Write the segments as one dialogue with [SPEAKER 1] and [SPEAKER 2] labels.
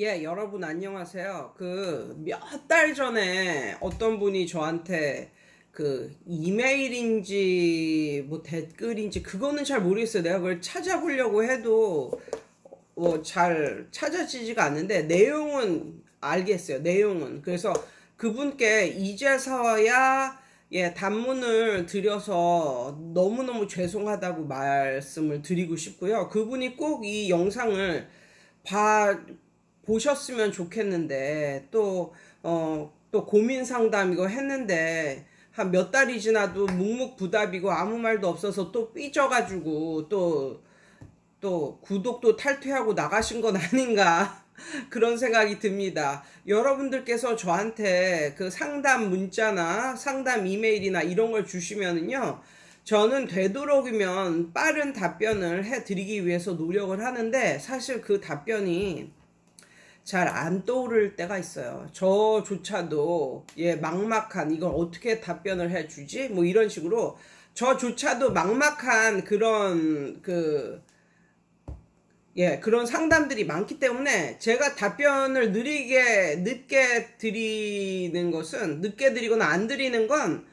[SPEAKER 1] 예, 여러분 안녕하세요. 몇 달 전에 어떤 분이 저한테 이메일인지 뭐 댓글인지 그거는 잘 모르겠어요. 내가 그걸 찾아보려고 해도 잘 찾아지지가 않는데 내용은 알겠어요. 내용은. 그래서 그분께 이제서야 단문을 드려서 너무너무 죄송하다고 말씀을 드리고 싶고요. 그분이 꼭 이 영상을 보셨으면 좋겠는데, 또 고민 상담 이거 했는데, 한 몇 달이 지나도 묵묵부답이고 아무 말도 없어서 또 삐져가지고 또 구독도 탈퇴하고 나가신 건 아닌가. 그런 생각이 듭니다. 여러분들께서 저한테 그 상담 문자나 상담 이메일이나 이런 걸 주시면은요, 저는 되도록이면 빠른 답변을 해드리기 위해서 노력을 하는데, 사실 그 답변이 잘 안 떠오를 때가 있어요. 저조차도 막막한 이걸 어떻게 답변을 해주지? 뭐 이런 식으로 저조차도 막막한 그런 상담들이 많기 때문에 제가 답변을 늦게 드리는 것은, 늦게 드리거나 안 드리는 건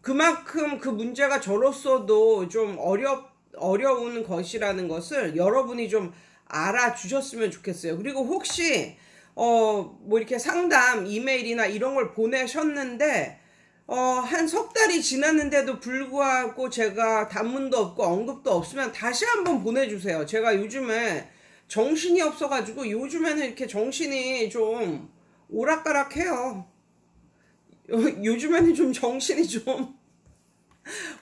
[SPEAKER 1] 그만큼 그 문제가 저로서도 좀 어려운 것이라는 것을 여러분이 좀 알아주셨으면 좋겠어요. 그리고 혹시 뭐 이렇게 상담 이메일이나 이런 걸 보내셨는데 한 석 달이 지났는데도 불구하고 제가 단문도 없고 언급도 없으면 다시 한번 보내주세요. 제가 요즘에 정신이 없어가지고, 요즘에는 이렇게 정신이 좀 오락가락해요. 요즘에는 좀 정신이 좀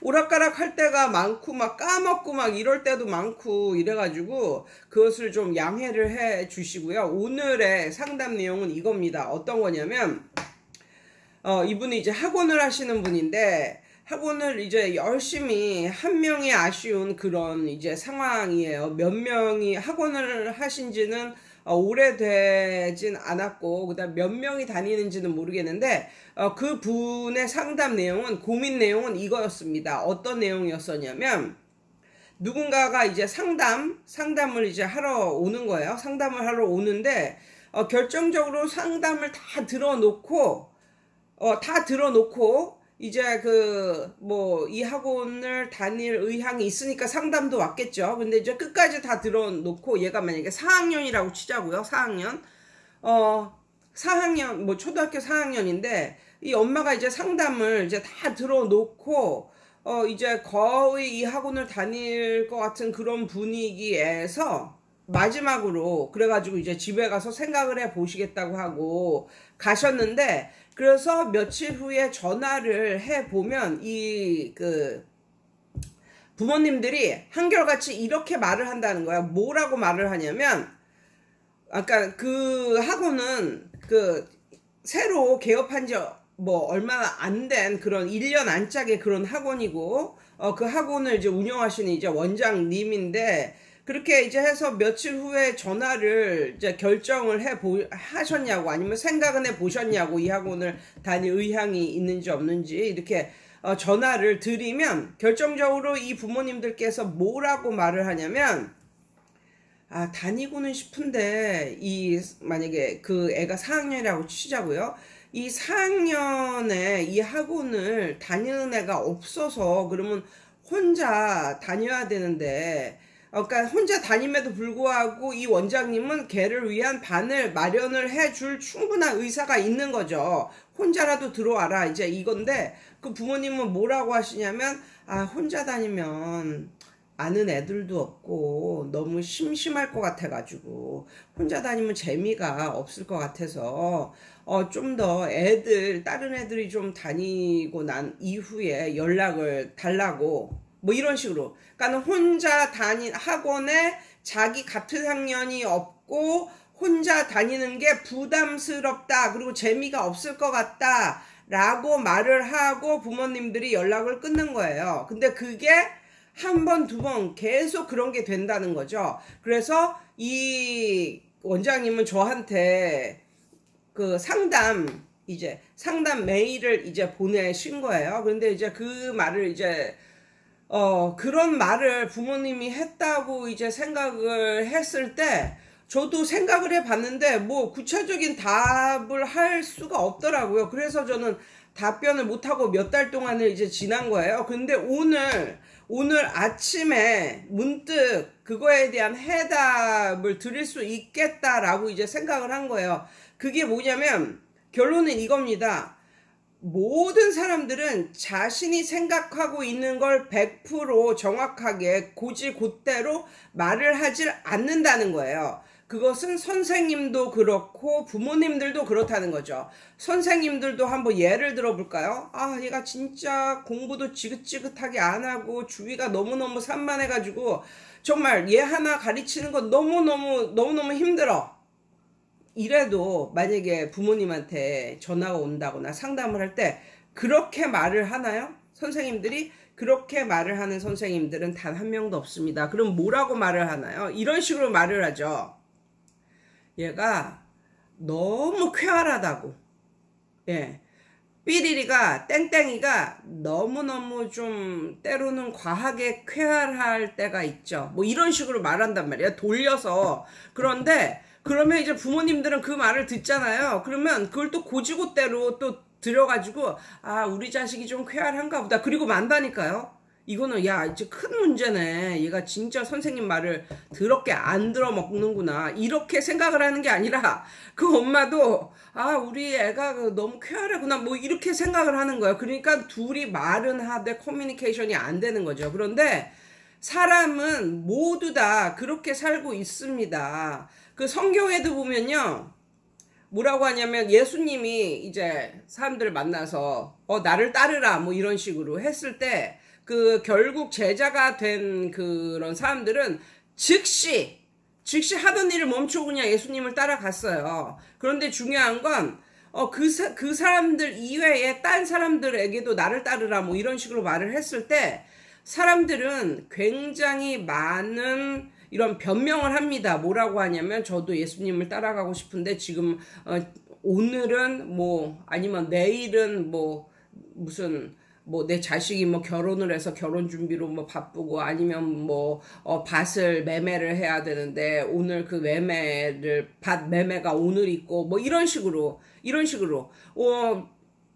[SPEAKER 1] 오락가락 할 때가 많고 막 까먹고 막 이럴 때도 많고 이래가지고 그것을 좀 양해를 해 주시고요. 오늘의 상담 내용은 이겁니다. 어떤 거냐면 이분이 이제 학원을 하시는 분인데, 학원을 이제 열심히 한 명이 아쉬운 그런 이제 상황이에요. 몇 명이 학원을 하신지는 오래되진 않았고, 그다음 몇 명이 다니는지는 모르겠는데, 그 분의 상담 내용은, 고민 내용은 이거였습니다. 어떤 내용이었었냐면, 누군가가 이제 상담을 이제 하러 오는 거예요. 상담을 하러 오는데, 결정적으로 상담을 다 들어놓고, 이제 이 학원을 다닐 의향이 있으니까 상담도 왔겠죠. 근데 이제 끝까지 다 들어놓고, 얘가 만약에 4학년이라고 치자고요. 4학년. 4학년, 뭐 초등학교 4학년인데, 이 엄마가 이제 상담을 이제 다 들어놓고, 이제 거의 이 학원을 다닐 것 같은 그런 분위기에서 마지막으로 그래가지고 이제 집에 가서 생각을 해 보시겠다고 하고 가셨는데, 그래서 며칠 후에 전화를 해보면 부모님들이 한결같이 이렇게 말을 한다는 거야. 뭐라고 말을 하냐면, 아까 그 학원은 새로 개업한 지 뭐 얼마나 안 된 그런 1년 안짝의 그런 학원이고, 그 학원을 이제 운영하시는 이제 원장님인데, 그렇게 이제 해서 며칠 후에 전화를 이제 결정을 하셨냐고, 아니면 생각은 해 보셨냐고, 이 학원을 다닐 의향이 있는지 없는지 이렇게 전화를 드리면, 결정적으로 이 부모님들께서 뭐라고 말을 하냐면, 다니고는 싶은데, 만약에 그 애가 4학년이라고 치자고요. 이 4학년에 이 학원을 다니는 애가 없어서, 그러면 혼자 다녀야 되는데, 그러니까 혼자 다님에도 불구하고 이 원장님은 걔를 위한 반을 마련을 해줄 충분한 의사가 있는 거죠. 혼자라도 들어와라, 이제 이건데, 그 부모님은 뭐라고 하시냐면, 혼자 다니면 아는 애들도 없고 너무 심심할 것 같아가지고, 혼자 다니면 재미가 없을 것 같아서 좀 더 다른 애들이 좀 다니고 난 이후에 연락을 달라고, 뭐 이런 식으로. 그러니까 혼자 학원에 자기 같은 학년이 없고 혼자 다니는 게 부담스럽다, 그리고 재미가 없을 것 같다 라고 말을 하고 부모님들이 연락을 끊는 거예요. 근데 그게 한 번, 두 번 계속 그런 게 된다는 거죠. 그래서 이 원장님은 저한테 상담 메일을 이제 보내신 거예요. 그런데 이제 그 말을 그런 말을 부모님이 했다고 이제 생각을 했을 때, 저도 생각을 해봤는데 뭐 구체적인 답을 할 수가 없더라고요. 그래서 저는 답변을 못하고 몇 달 동안을 이제 지난 거예요. 근데 오늘 아침에 문득 그거에 대한 해답을 드릴 수 있겠다라고 이제 생각을 한 거예요. 그게 뭐냐면 결론은 이겁니다. 모든 사람들은 자신이 생각하고 있는 걸 100% 정확하게 곧대로 말을 하질 않는다는 거예요. 그것은 선생님도 그렇고 부모님들도 그렇다는 거죠. 선생님들도 한번 예를 들어볼까요? 아, 얘가 진짜 공부도 지긋지긋하게 안 하고 주위가 너무너무 산만해가지고 정말 얘 하나 가르치는 거 너무너무 힘들어. 이래도 만약에 부모님한테 전화가 온다거나 상담을 할 때 그렇게 말을 하나요? 선생님들이 그렇게 말을 하는 선생님들은 단 한 명도 없습니다. 그럼 뭐라고 말을 하나요? 이런 식으로 말을 하죠. 얘가 너무 쾌활하다고. 예. 삐리리가 땡땡이가 너무너무 좀 때로는 과하게 쾌활할 때가 있죠. 뭐 이런 식으로 말한단 말이에요. 돌려서. 그런데 그러면 이제 부모님들은 그 말을 듣잖아요. 그러면 그걸 또 고지고대로 또 들여가지고 아, 우리 자식이 좀 쾌활한가 보다. 그리고 만다니까요. 이거는 야, 이제 큰 문제네. 얘가 진짜 선생님 말을 더럽게 안 들어먹는구나. 이렇게 생각을 하는 게 아니라 그 엄마도 아, 우리 애가 너무 쾌활하구나. 뭐 이렇게 생각을 하는 거예요. 그러니까 둘이 말은 하되 커뮤니케이션이 안 되는 거죠. 그런데 사람은 모두 다 그렇게 살고 있습니다. 그 성경에도 보면요. 뭐라고 하냐면 예수님이 이제 사람들 만나서 나를 따르라 뭐 이런 식으로 했을 때 그 결국 제자가 된 그런 사람들은 즉시 하던 일을 멈추고 그냥 예수님을 따라갔어요. 그런데 중요한 건 그 사람들 이외에 딴 사람들에게도 나를 따르라 뭐 이런 식으로 말을 했을 때 사람들은 굉장히 많은 이런 변명을 합니다. 뭐라고 하냐면 저도 예수님을 따라가고 싶은데 지금 오늘은 뭐 아니면 내일은 뭐 무슨 뭐 내 자식이 뭐 결혼을 해서 결혼 준비로 뭐 바쁘고 아니면 뭐 밭을 매매를 해야 되는데 오늘 그 밭 매매가 오늘 있고 뭐 이런 식으로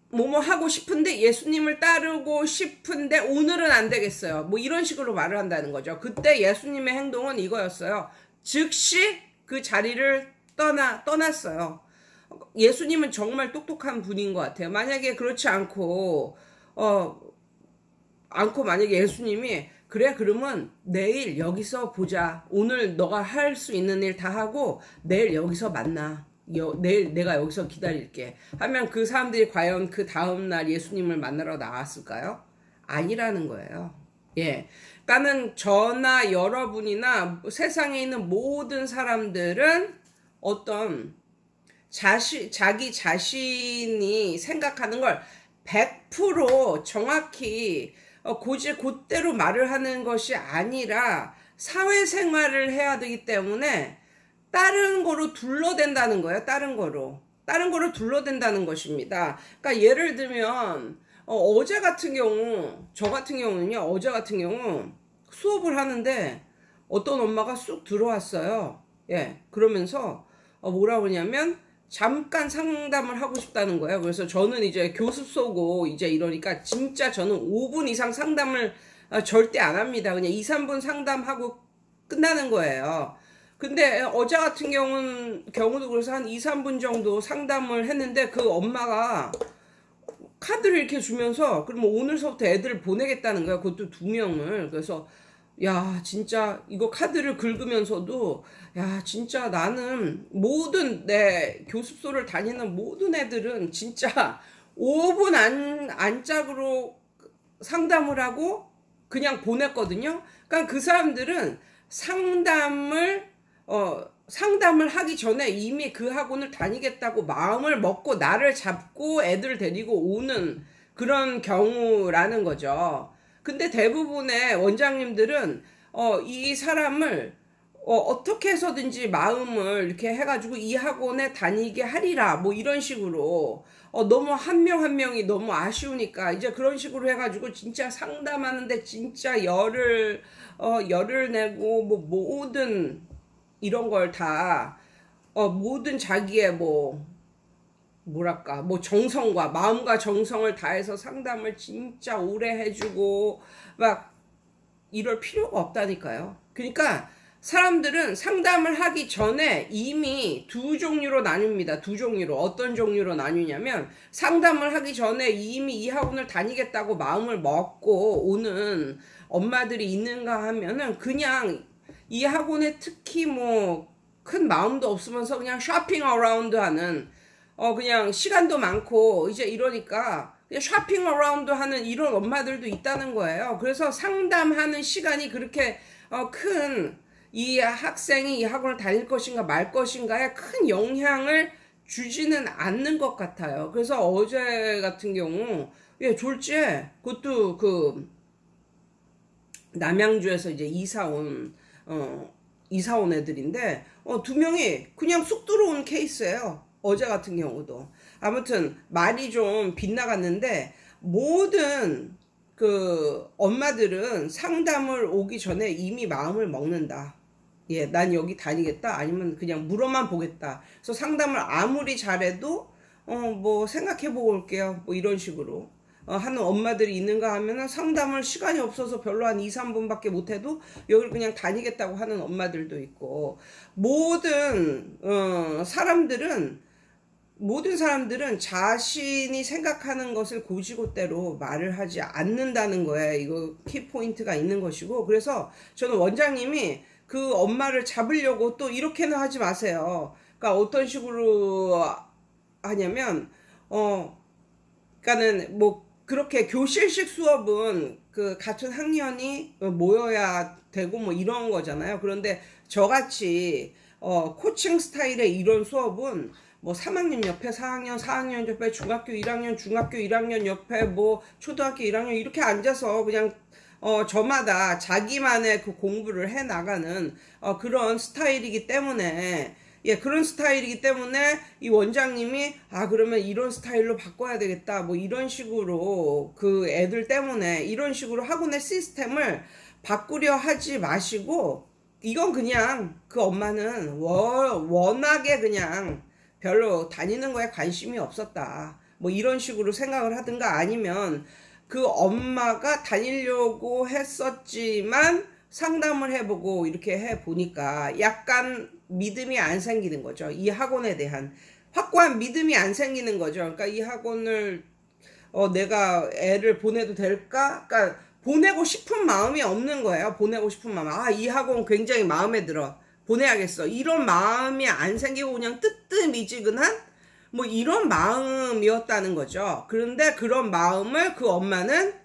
[SPEAKER 1] 뭐뭐 하고 싶은데 예수님을 따르고 싶은데 오늘은 안 되겠어요. 뭐 이런 식으로 말을 한다는 거죠. 그때 예수님의 행동은 이거였어요. 즉시 그 자리를 떠났어요. 예수님은 정말 똑똑한 분인 것 같아요. 만약에 그렇지 않고 만약에 예수님이 그래 그러면 내일 여기서 보자. 오늘 너가 할 수 있는 일 다 하고 내일 여기서 만나. 내일 내가 여기서 기다릴게 하면 그 사람들이 과연 그 다음날 예수님을 만나러 나왔을까요? 아니라는 거예요. 예. 그러니까는 저나 여러분이나 세상에 있는 모든 사람들은 어떤 자기 자신이 생각하는 걸 100% 정확히 곧대로 말을 하는 것이 아니라 사회생활을 해야 되기 때문에 다른 거로 둘러댄다는 거예요. 다른 거로 둘러댄다는 것입니다. 그러니까 예를 들면 어제 같은 경우 저 같은 경우는요. 어제 같은 경우 수업을 하는데 어떤 엄마가 쑥 들어왔어요. 예, 그러면서 뭐라고 하냐면 잠깐 상담을 하고 싶다는 거예요. 그래서 저는 이제 교습소고 이제 이러니까 진짜 저는 5분 이상 상담을 절대 안 합니다. 그냥 2, 3분 상담하고 끝나는 거예요. 근데 어제 같은 경우도 그래서 한 2, 3분 정도 상담을 했는데 그 엄마가 카드를 이렇게 주면서 그러면 오늘서부터 애들을 보내겠다는 거야. 그것도 2명을. 그래서 야 진짜 이거 카드를 긁으면서도 야 진짜 나는 모든 내 교습소를 다니는 모든 애들은 진짜 5분 안짝으로 상담을 하고 그냥 보냈거든요. 그러니까 그 사람들은 상담을 하기 전에 이미 그 학원을 다니겠다고 마음을 먹고 나를 잡고 애들 데리고 오는 그런 경우라는 거죠. 근데 대부분의 원장님들은 이 사람을 어떻게 해서든지 마음을 이렇게 해가지고 이 학원에 다니게 하리라 뭐 이런 식으로 너무 한 명 한 명이 너무 아쉬우니까 이제 그런 식으로 해가지고 진짜 상담하는데 진짜 열을 내고 뭐 모든 이런 걸 다 모든 자기의 뭐랄까 정성과 마음과 정성을 다해서 상담을 진짜 오래 해주고 막 이럴 필요가 없다니까요. 그러니까 사람들은 상담을 하기 전에 이미 두 종류로 나뉩니다. 두 종류로. 어떤 종류로 나뉘냐면 상담을 하기 전에 이미 이 학원을 다니겠다고 마음을 먹고 오는 엄마들이 있는가 하면은 그냥 이 학원에 특히 큰 마음도 없으면서 그냥 쇼핑 어라운드 하는 그냥 시간도 많고 이제 이러니까 그냥 쇼핑 어라운드 하는 이런 엄마들도 있다는 거예요. 그래서 상담하는 시간이 그렇게 큰 이 학생이 이 학원을 다닐 것인가 말 것인가에 큰 영향을 주지는 않는 것 같아요. 그래서 어제 같은 경우 졸지에 그것도 남양주에서 이제 이사 온 애들인데 두 명이 그냥 쑥 들어온 케이스예요. 어제 같은 경우도. 아무튼 말이 좀 빗나갔는데 모든 엄마들은 상담을 오기 전에 이미 마음을 먹는다. 예, 난 여기 다니겠다. 아니면 그냥 물어만 보겠다. 그래서 상담을 아무리 잘해도 생각해보고 올게요. 이런 식으로 하는 엄마들이 있는가 하면은 상담을 시간이 없어서 별로 한 2, 3분밖에 못해도 여기를 그냥 다니겠다고 하는 엄마들도 있고 모든 사람들은 자신이 생각하는 것을 고지고대로 말을 하지 않는다는 거에 이거 키포인트가 있는 것이고 그래서 저는 원장님이 그 엄마를 잡으려고 또 이렇게는 하지 마세요. 그러니까 어떤 식으로 하냐면 그러니까는 그렇게 교실식 수업은 같은 학년이 모여야 되고 이런 거잖아요. 그런데 저같이 코칭 스타일의 이런 수업은 3학년 옆에 4학년, 4학년 옆에 중학교 1학년 옆에 초등학교 1학년 이렇게 앉아서 그냥 저마다 자기만의 그 공부를 해 나가는 그런 스타일이기 때문에 그런 스타일이기 때문에 이 원장님이 그러면 이런 스타일로 바꿔야 되겠다 이런 식으로 그 애들 때문에 이런 식으로 학원의 시스템을 바꾸려 하지 마시고 이건 그냥 그 엄마는 워낙에 그냥 별로 다니는 거에 관심이 없었다 이런 식으로 생각을 하든가 아니면 그 엄마가 다니려고 했었지만 상담을 해보고 이렇게 해보니까 약간 믿음이 안 생기는 거죠. 이 학원에 대한 확고한 믿음이 안 생기는 거죠. 그러니까 이 학원을 내가 애를 보내도 될까? 그러니까 보내고 싶은 마음이 없는 거예요. 보내고 싶은 마음. 이 학원 굉장히 마음에 들어. 보내야겠어. 이런 마음이 안 생기고 그냥 뜨뜻미지근한 이런 마음이었다는 거죠. 그런데 그런 마음을 그 엄마는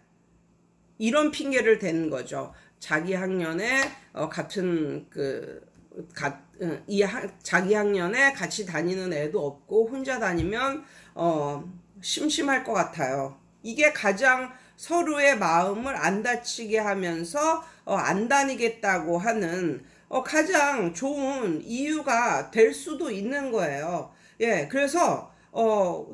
[SPEAKER 1] 이런 핑계를 대는 거죠. 자기 학년에 같은 자기 학년에 같이 다니는 애도 없고 혼자 다니면 심심할 것 같아요. 이게 가장 서로의 마음을 안 다치게 하면서 안 다니겠다고 하는 가장 좋은 이유가 될 수도 있는 거예요. 예, 그래서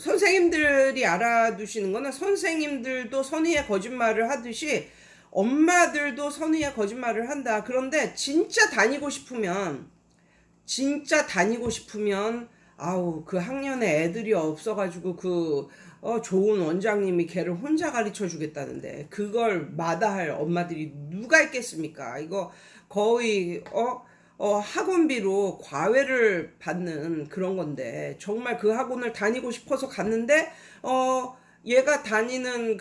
[SPEAKER 1] 선생님들이 알아두시는 거는 선생님들도 선의의 거짓말을 하듯이 엄마들도 선의의 거짓말을 한다. 그런데 진짜 다니고 싶으면 그 학년에 애들이 없어가지고 좋은 원장님이 걔를 혼자 가르쳐 주겠다는데 그걸 마다할 엄마들이 누가 있겠습니까? 이거 거의 학원비로 과외를 받는 그런 건데 정말 그 학원을 다니고 싶어서 갔는데 얘가 다니는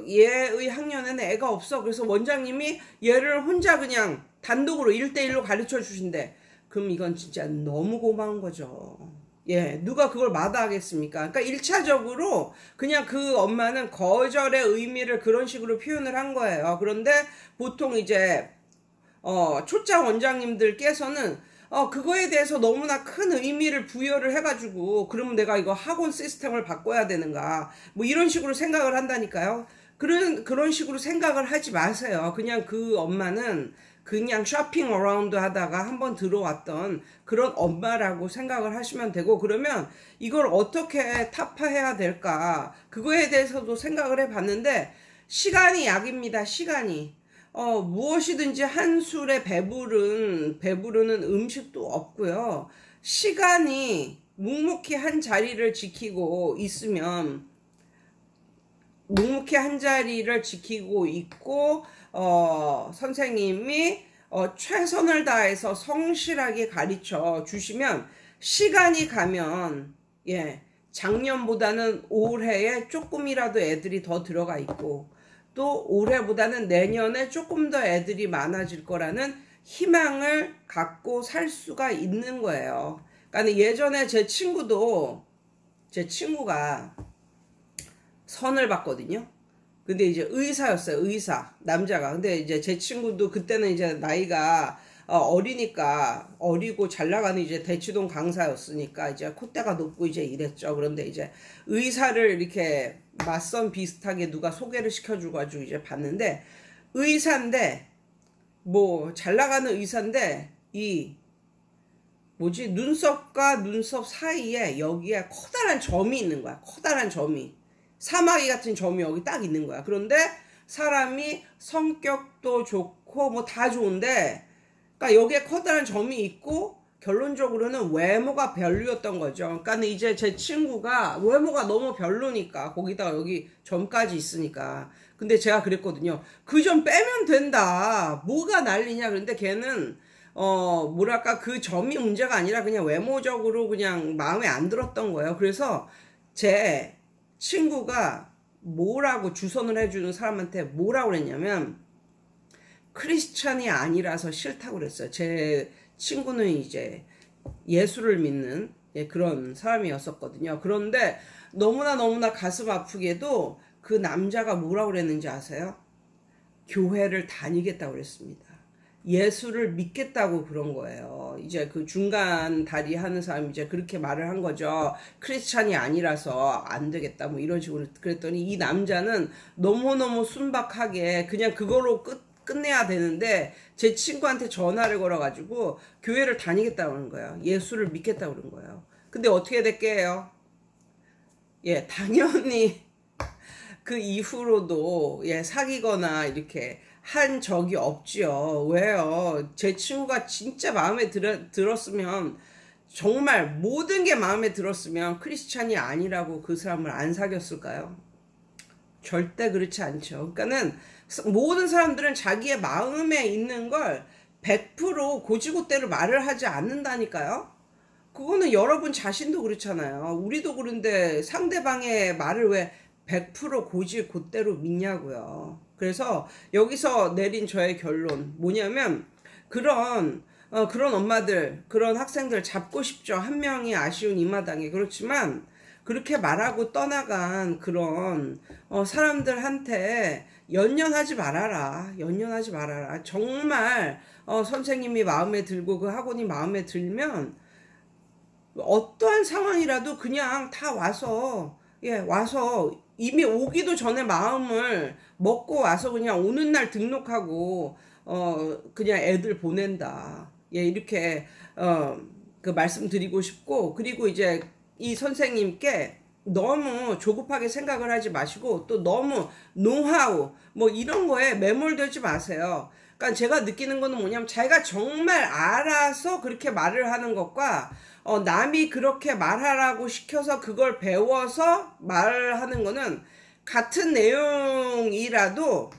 [SPEAKER 1] 얘의 학년에는 애가 없어. 그래서 원장님이 얘를 혼자 그냥 단독으로 1대1로 가르쳐 주신대. 그럼 이건 진짜 너무 고마운 거죠. 예, 누가 그걸 마다하겠습니까? 그러니까 1차적으로 그냥 그 엄마는 거절의 의미를 그런 식으로 표현을 한 거예요. 그런데 보통 이제 초짜 원장님들께서는 그거에 대해서 너무나 큰 의미를 부여를 해가지고 그러면 내가 이거 학원 시스템을 바꿔야 되는가 이런 식으로 생각을 한다니까요. 그런 식으로 생각을 하지 마세요. 그냥 그 엄마는 그냥 쇼핑 어라운드 하다가 한번 들어왔던 그런 엄마라고 생각을 하시면 되고 그러면 이걸 어떻게 타파해야 될까 그거에 대해서도 생각을 해봤는데 시간이 약입니다. 시간이. 무엇이든지 한 술에 배부르는 음식도 없고요. 시간이 묵묵히 한 자리를 지키고 있으면, 묵묵히 한 자리를 지키고 있고, 선생님이 최선을 다해서 성실하게 가르쳐 주시면, 시간이 가면, 예, 작년보다는 올해에 조금이라도 애들이 더 들어가 있고, 또 올해보다는 내년에 조금 더 애들이 많아질 거라는 희망을 갖고 살 수가 있는 거예요. 그러니까 예전에 제 친구가 선을 봤거든요. 근데 이제 의사였어요. 의사. 남자가. 근데 이제 제 친구도 그때는 이제 나이가 어리니까, 어리고 잘 나가는 이제 대치동 강사였으니까 이제 콧대가 높고 이제 이랬죠. 그런데 이제 의사를 이렇게 맞선 비슷하게 누가 소개를 시켜줘가지고 이제 봤는데, 의사인데, 뭐 잘 나가는 의사인데, 눈썹과 눈썹 사이에 여기에 커다란 점이 있는 거야. 커다란 점이. 사마귀 같은 점이 여기 딱 있는 거야. 그런데 사람이 성격도 좋고 뭐 다 좋은데, 그러니까 여기에 커다란 점이 있고 결론적으로는 외모가 별로였던 거죠. 그러니까 이제 제 친구가 외모가 너무 별로니까, 거기다가 여기 점까지 있으니까. 근데 제가 그랬거든요. 그 점 빼면 된다. 뭐가 난리냐. 그런데 걔는 뭐랄까, 그 점이 문제가 아니라 그냥 외모적으로 그냥 마음에 안 들었던 거예요. 그래서 제 친구가 뭐라고 주선을 해주는 사람한테 뭐라고 그랬냐면, 크리스찬이 아니라서 싫다고 그랬어요. 제 친구는 이제 예수를 믿는 그런 사람이었었거든요. 그런데 너무나 가슴 아프게도 그 남자가 뭐라고 그랬는지 아세요? 교회를 다니겠다고 그랬습니다. 예수를 믿겠다고 그런 거예요. 이제 그 중간 다리 하는 사람이 이제 그렇게 말을 한 거죠. 크리스찬이 아니라서 안 되겠다 뭐 이런 식으로. 그랬더니 이 남자는 너무너무 순박하게 그냥 그걸로 끝내야 되는데, 제 친구한테 전화를 걸어가지고 교회를 다니겠다고 하는 거예요. 예수를 믿겠다고 그런 거예요. 근데 어떻게 됐게요? 예, 당연히 그 이후로도 사귀거나 이렇게 한 적이 없지요. 왜요? 제 친구가 진짜 마음에 들었으면, 정말 모든 게 마음에 들었으면 크리스찬이 아니라고 그 사람을 안 사귀었을까요? 절대 그렇지 않죠. 그러니까는 모든 사람들은 자기의 마음에 있는 걸 100% 고지고대로 말을 하지 않는다니까요. 그거는 여러분 자신도 그렇잖아요. 우리도 그런데 상대방의 말을 왜 100% 고지고대로 믿냐고요. 그래서 여기서 내린 저의 결론 뭐냐면, 그런 엄마들, 그런 학생들 잡고 싶죠. 한 명이 아쉬운 이 마당에. 그렇지만 그렇게 말하고 떠나간 그런 사람들한테 연연하지 말아라. 연연하지 말아라. 정말 선생님이 마음에 들고 그 학원이 마음에 들면 어떠한 상황이라도 그냥 다 와서 이미 오기도 전에 마음을 먹고 와서 그냥 오는 날 등록하고 그냥 애들 보낸다. 이렇게 그 말씀드리고 싶고, 그리고 이제 이 선생님께 너무 조급하게 생각을 하지 마시고, 또 너무 노하우 뭐 이런 거에 매몰되지 마세요. 그러니까 제가 느끼는 거는 뭐냐면, 자기가 정말 알아서 그렇게 말을 하는 것과 남이 그렇게 말하라고 시켜서 그걸 배워서 말하는 거는 같은 내용이라도,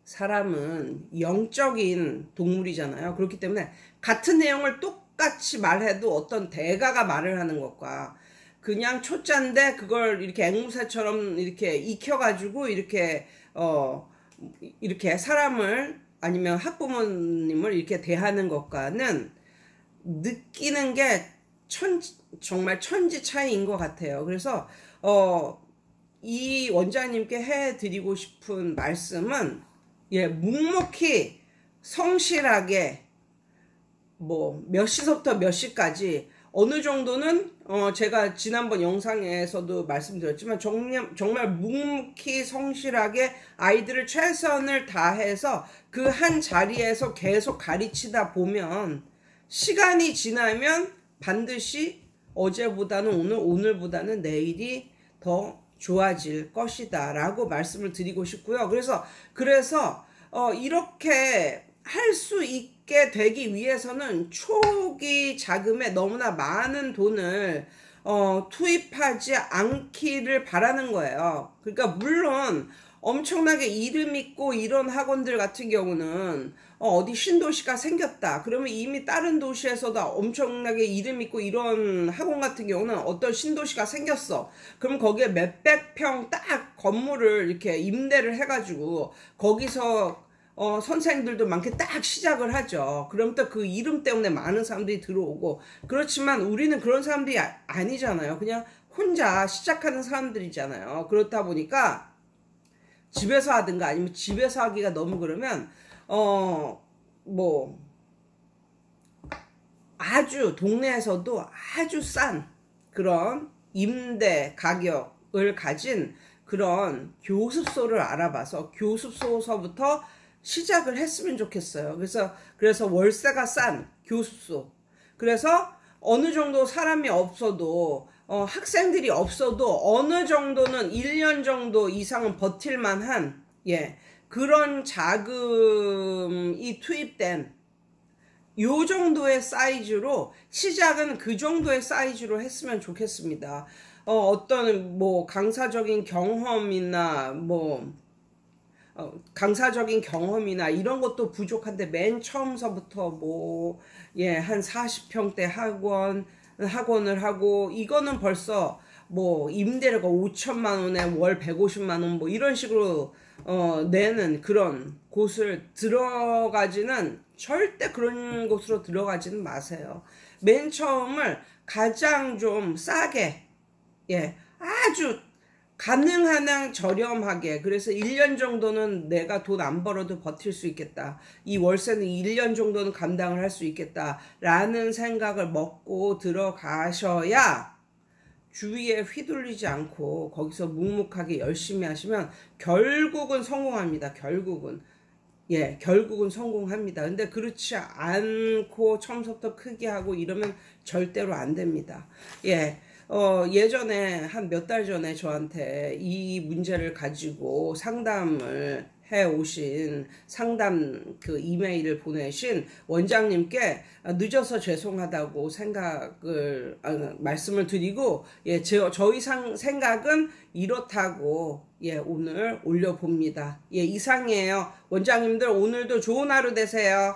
[SPEAKER 1] 사람은 영적인 동물이잖아요. 그렇기 때문에 같은 내용을 똑같이 말해도 어떤 대가가 말을 하는 것과, 그냥 초짜인데 그걸 이렇게 앵무새처럼 이렇게 익혀가지고 이렇게 사람을, 아니면 학부모님을 이렇게 대하는 것과는 느끼는 게 정말 천지 차이인 것 같아요. 그래서 이 원장님께 해드리고 싶은 말씀은, 묵묵히 성실하게 뭐 몇 시부터 몇 시까지 어느 정도는 제가 지난번 영상에서도 말씀드렸지만, 정말 묵묵히 성실하게 아이들을 최선을 다해서 그 한 자리에서 계속 가르치다 보면, 시간이 지나면 반드시 어제보다는 오늘보다는 내일이 더 좋아질 것이다 라고 말씀을 드리고 싶고요. 그래서 이렇게 할 수 있게 되기 위해서는 초기 자금에 너무나 많은 돈을 투입하지 않기를 바라는 거예요. 그러니까 물론 엄청나게 이름 있고 이런 학원들 같은 경우는 어디 신도시가 생겼다 그러면 이미 다른 도시에서도 엄청나게 이름 있고 이런 학원 같은 경우는 어떤 신도시가 생겼어. 그럼 거기에 몇백 평 딱 건물을 이렇게 임대를 해가지고 거기서 선생님들도 많게 딱 시작을 하죠. 그럼 또 그 이름 때문에 많은 사람들이 들어오고. 그렇지만 우리는 그런 사람들이 아니잖아요. 그냥 혼자 시작하는 사람들이잖아요. 그렇다 보니까 집에서 하든가 아니면 집에서 하기가 너무 그러면 뭐 아주 동네에서도 아주 싼 그런 임대 가격을 가진 그런 교습소를 알아봐서 교습소서부터 시작을 했으면 좋겠어요. 그래서 월세가 싼 교습소. 그래서 어느 정도 사람이 없어도 학생들이 없어도 어느 정도는 1년 정도 이상은 버틸만한 그런 자금이 투입된 요 정도의 사이즈로 시작은 그 정도의 사이즈로 했으면 좋겠습니다. 어떤 뭐 강사적인 경험이나 강사적인 경험이나 이런 것도 부족한데 맨 처음서부터 한 40평대 학원을 하고 이거는 벌써 임대료가 5천만 원에 월 150만 원 이런 식으로 내는 그런 곳을 들어가지는 절대 그런 곳으로 들어가지는 마세요. 맨 처음을 가장 좀 싸게 아주 가능한 한 저렴하게 그래서 1년 정도는 내가 돈 안 벌어도 버틸 수 있겠다. 이 월세는 1년 정도는 감당을 할 수 있겠다. 라는 생각을 먹고 들어가셔야 주위에 휘둘리지 않고 거기서 묵묵하게 열심히 하시면 결국은 성공합니다. 결국은 성공합니다. 근데 그렇지 않고 처음부터 크게 하고 이러면 절대로 안 됩니다. 예전에 한 몇 달 전에 저한테 이 문제를 가지고 상담을 해 오신 상담 그 이메일을 보내신 원장님께 늦어서 죄송하다고 말씀을 드리고 저희 생각은 이렇다고 오늘 올려봅니다. 이상이에요. 원장님들 오늘도 좋은 하루 되세요.